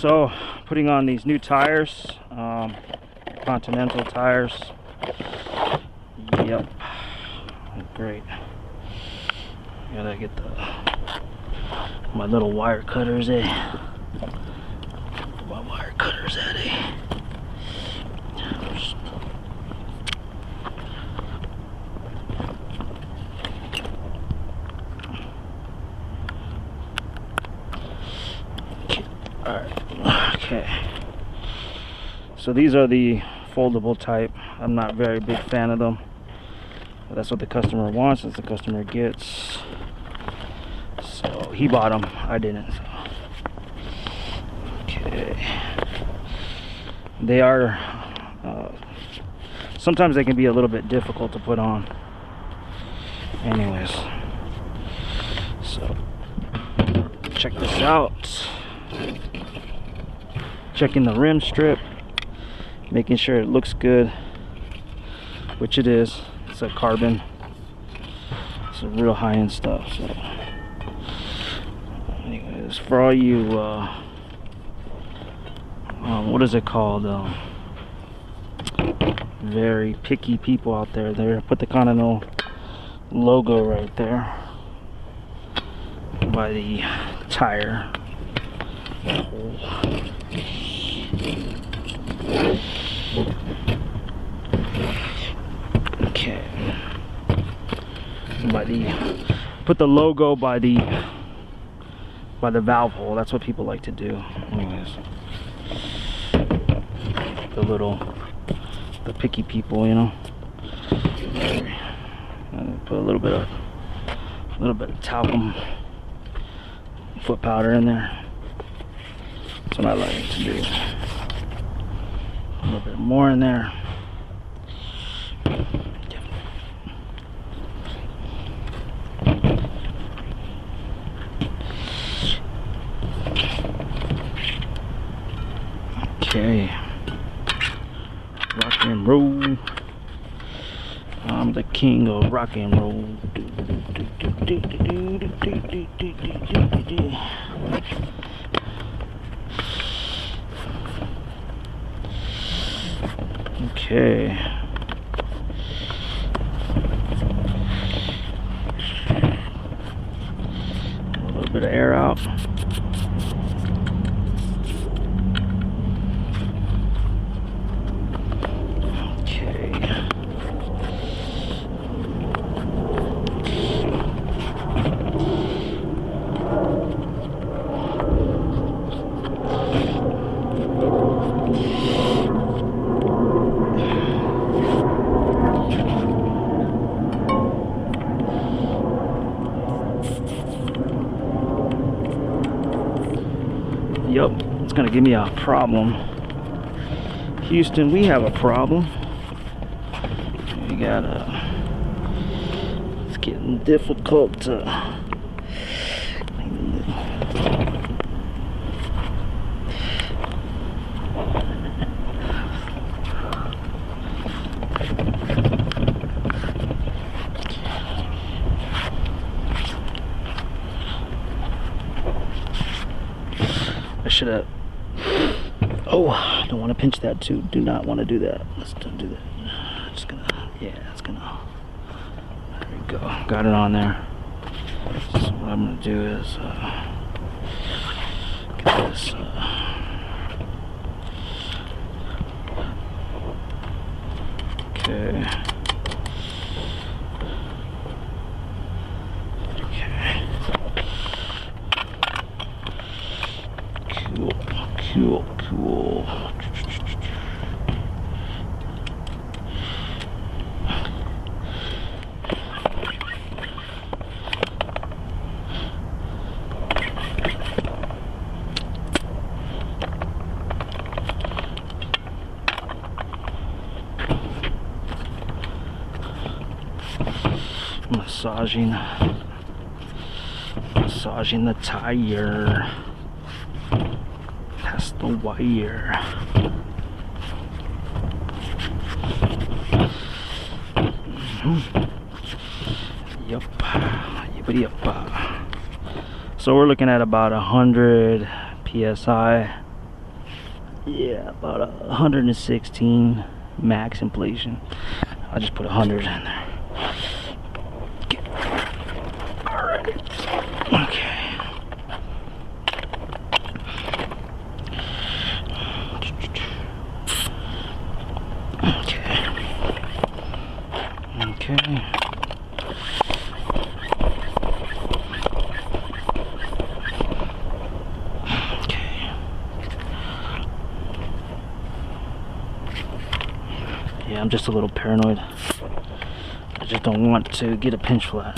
So putting on these new tires, Continental tires. Yep, great. Gotta get my little wire cutters, my wire cutters at, Alright, okay. So these are the foldable type. I'm not a very big fan of them, but that's what the customer wants, that's the customer gets. So he bought them, I didn't. So. Okay. They are, sometimes they can be a little bit difficult to put on. Anyways, so check this out. Checking the rim strip, making sure it looks good, which it is. It's a carbon. It's a real high-end stuff. So, anyways, for all you, what is it called? Very picky people out there. They put the Continental logo right there by the tire. Okay. Put the logo by the valve hole. That's what people like to do. Anyways, the picky people, you know. Put a little bit of talcum foot powder in there. That's what I like to do. A little bit more in there. Okay. Rock and roll. I'm the king of rock and roll. Okay. A little bit of air out. Yup, it's gonna give me a problem. Houston, we have a problem. It's getting difficult to should have. Oh, I don't want to pinch that too. Do not want to do that. Let's don't do that. Just gonna, yeah, it's gonna. There we go. Got it on there. So what I'm gonna do is get this. Okay. Cool. Massaging the tire. Past the wire. Yup. Yippity yup. So we're looking at about 100 psi Yeah, about 116 max inflation. I just put 100 in there. Alrighty. Okay. Okay. Yeah, I'm just a little paranoid. I just don't want to get a pinch flat.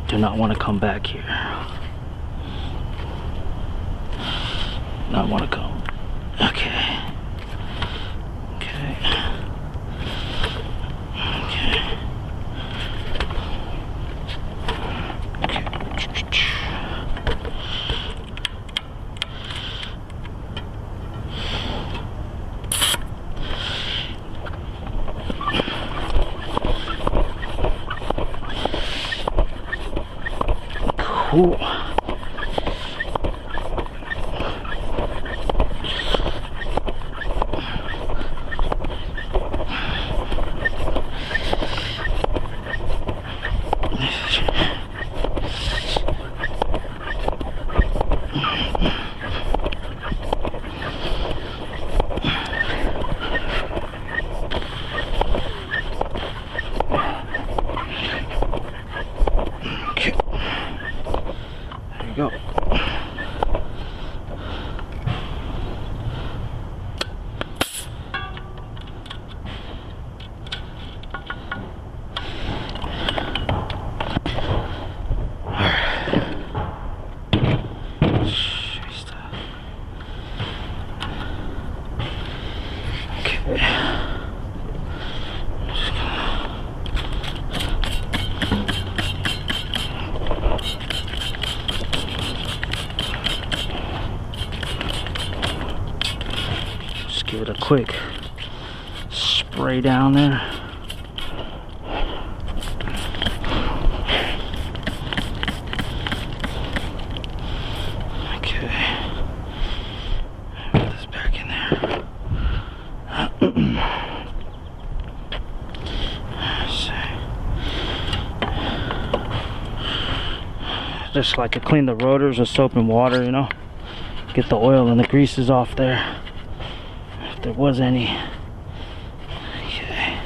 Do not want to come back here. Not want to come. Okay. Okay. Okay. Cool. Go. Give it a quick spray down there. Okay. Put this back in there. Just like to clean the rotors with soap and water, you know. Get the oil and the greases off there. There was any. Okay.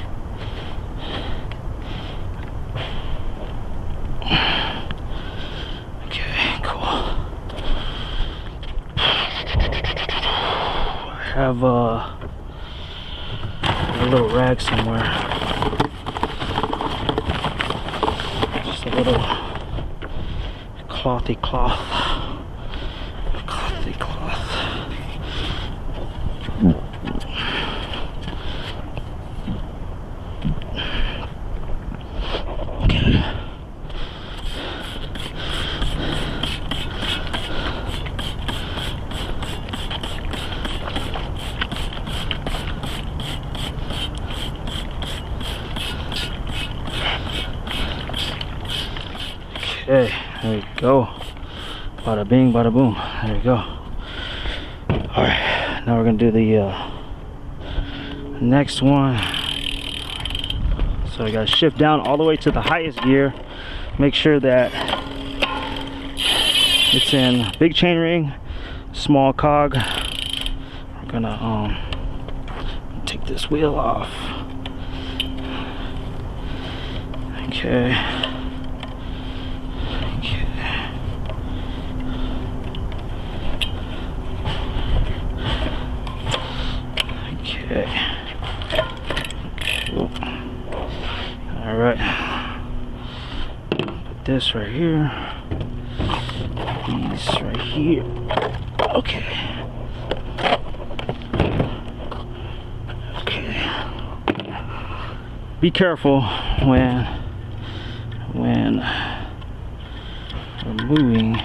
Okay, cool. I have a little rag somewhere. Just a little clothy cloth. Clothy cloth. Okay, there we go. Bada bing, bada boom. There we go. Alright, now we're gonna do the next one. So I gotta shift down all the way to the highest gear. Make sure that it's in big chainring, small cog. We're gonna take this wheel off. Okay. Okay. Cool. All right. Put this right here. These right here. Okay. Okay. Be careful when removing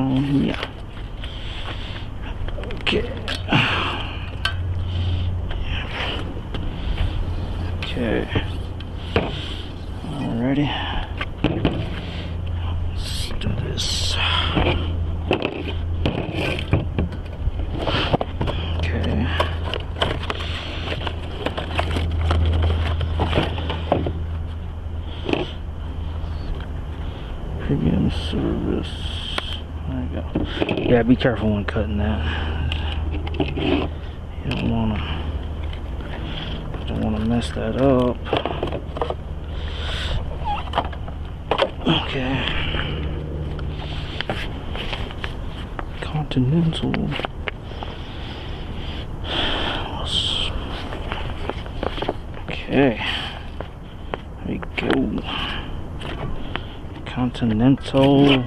on here. Okay. Okay. Alrighty. Let's do this. Okay. Premium service. There you go. Yeah, be careful when cutting that. You don't wanna mess that up. Okay. Continental. Okay. There we go. Continental.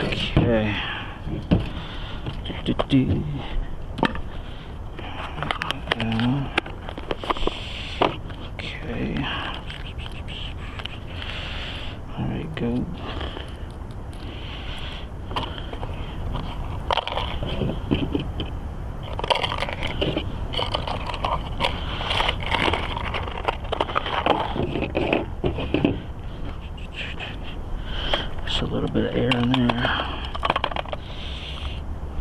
Okay. Okay. There we go. Just a little bit of air in there.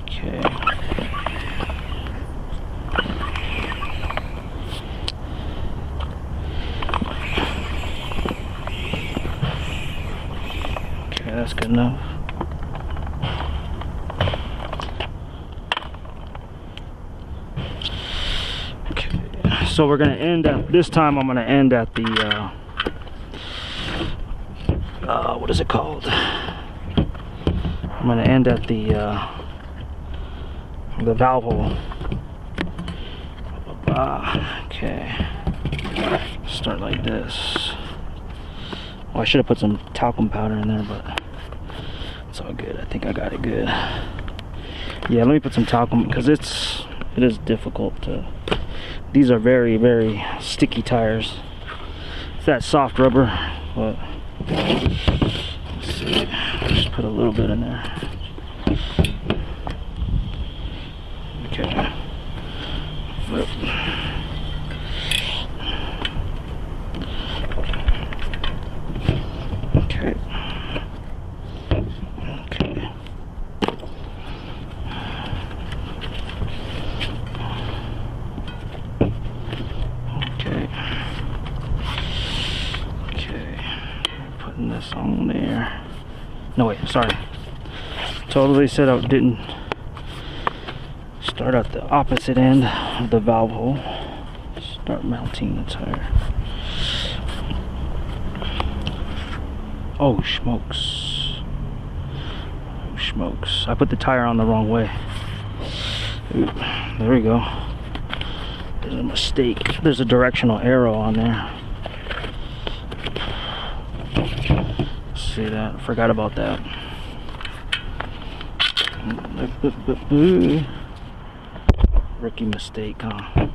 Okay. Okay, that's good enough. Okay, so we're gonna end at this time. I'm gonna end at the what is it called? I'm gonna end at the valve hole. Okay. Start like this. Oh, I should have put some talcum powder in there, but it's all good. I think I got it good. Yeah, let me put some talcum because it is difficult to. These are very, very sticky tires. It's that soft rubber, but let's see. Just put a little bit in there. Okay. Flip. Okay. Okay. Okay. Okay. Putting this on there. No, wait, sorry. Totally said I didn't start at the opposite end of the valve hole. Start mounting the tire. Oh, smokes. Oh, smokes. I put the tire on the wrong way. Ooh, there we go. There's a mistake. There's a directional arrow on there. See that? I forgot about that. Rookie mistake, huh?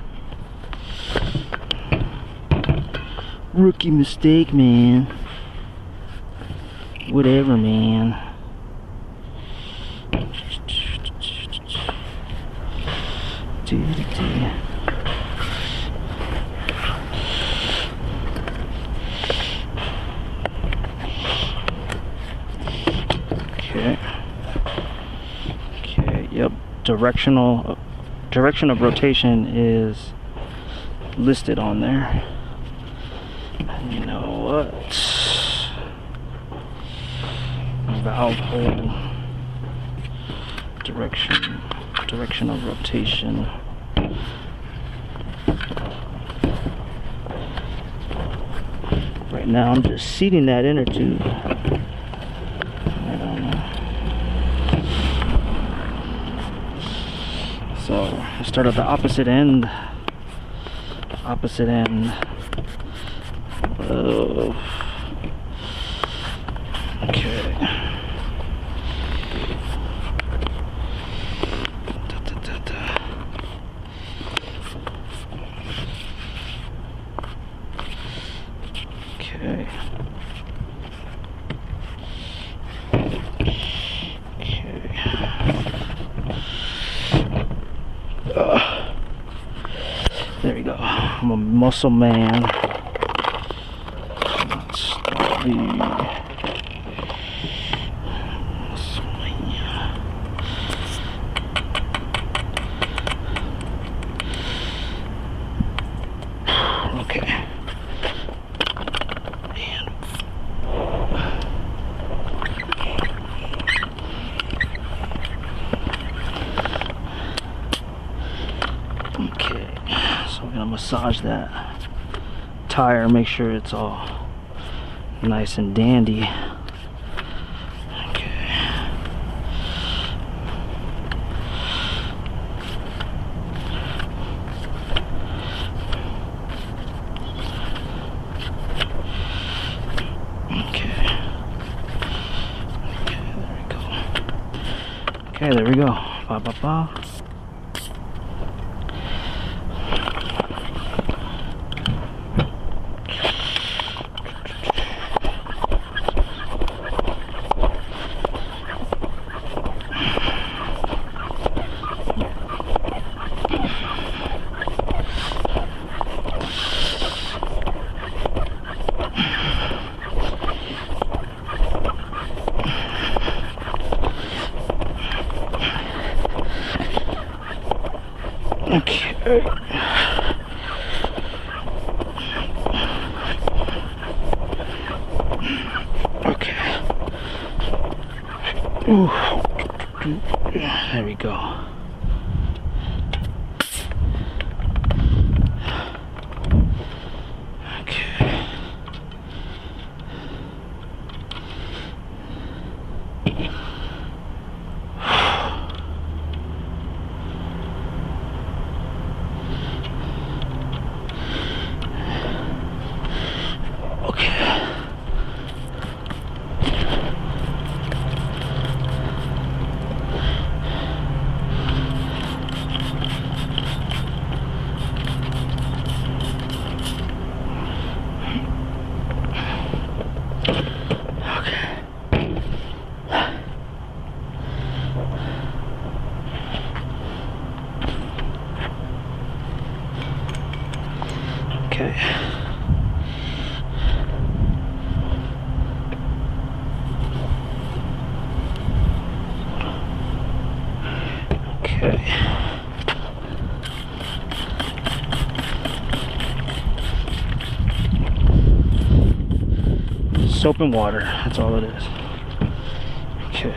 Rookie mistake, man. Whatever, man. Okay. Okay, yep. Direction of rotation is listed on there. And you know what? Valve hole direction of rotation. Right now I'm just seating that inner tube. I don't know. So I start at the opposite end. Oh. Okay. Okay. There we go. I'm a muscle man. Let's start the muscle man. Okay. So I'm gonna massage that tire, make sure it's all nice and dandy. Okay. Okay, there we go. Ba ba ba. Okay. Okay. Ooh. There we go. Okay. Okay. Okay. Soap and water, that's all it is. Okay.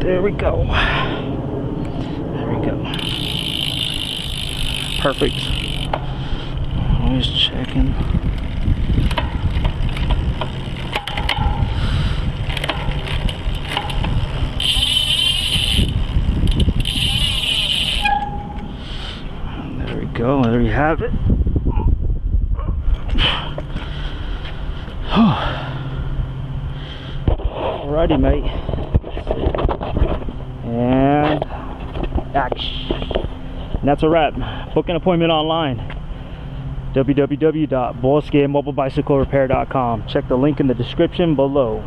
There we go. There we go. Perfect. Always checking. There we go. There you have it. Alrighty, mate. And action. And that's a wrap. Book an appointment online. www.bosquemobilebicyclerepair.com. Check the link in the description below.